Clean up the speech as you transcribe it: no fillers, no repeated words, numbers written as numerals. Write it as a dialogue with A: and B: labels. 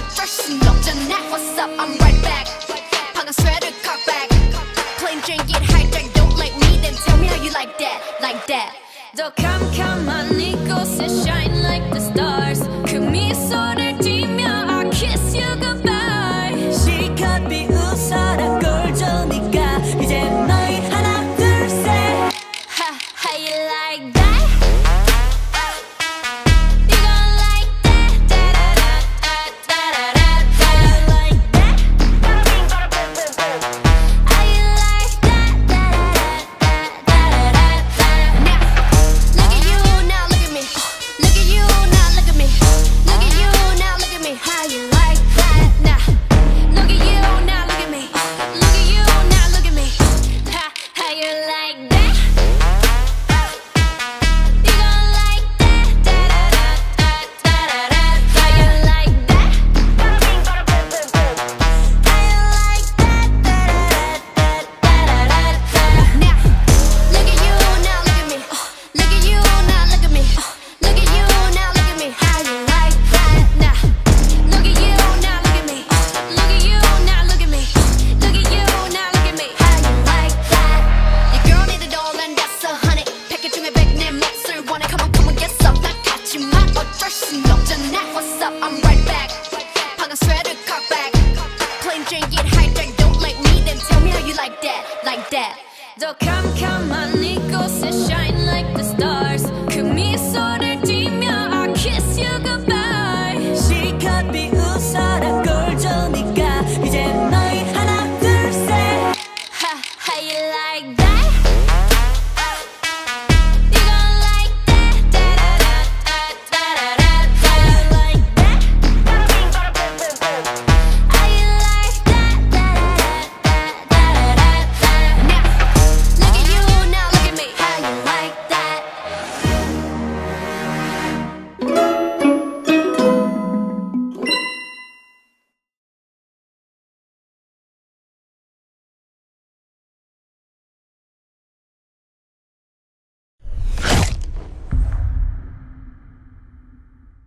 A: 어쩔 순 없잖아. What's up? I'm right back. 방금 sweater cock back. Plain drink it hijack. Don't like me, then tell me how you like that, like that. 더 캄캄한 이곳에 shine like the stars. 그 미소를 띠며 I kiss you goodbye.
B: 실컷 비웃어라 꼴조니까 이제 너희 하나 둘 셋.
A: How you like that? You gon' like that? Da-da-da-da-da-da-da. How you like that? How you like that? Da-da-da-da-da-da-da. Now, look at you, now look at me. Look at you, now look at me. Look at you, now look at me. How you like that? Now, look at you, now look at me. Look at you, now look at me. How you like that? You gon' like that? Da-da-da-da-da-da-da. How you like that? How you like that? Da-da-da-da-da-da-da-da. Now, look at you, now look at me. Look at you, now look at me. Look at you, now look at me. How you like that? Now, look at you, now look at me. Look at you, now look at me. Look at you, now look at me. How you like that? Your girl need it all and that's 100. 패킷 중에 100 내 몫을 원해. Come on, get some. 난 같지만 어쩔 순 없잖아. What's up? I'm right back. 방금 sweater cock back. Plain drink it hijack. Don't like me, then tell me how you like that, like that. 더 캄캄한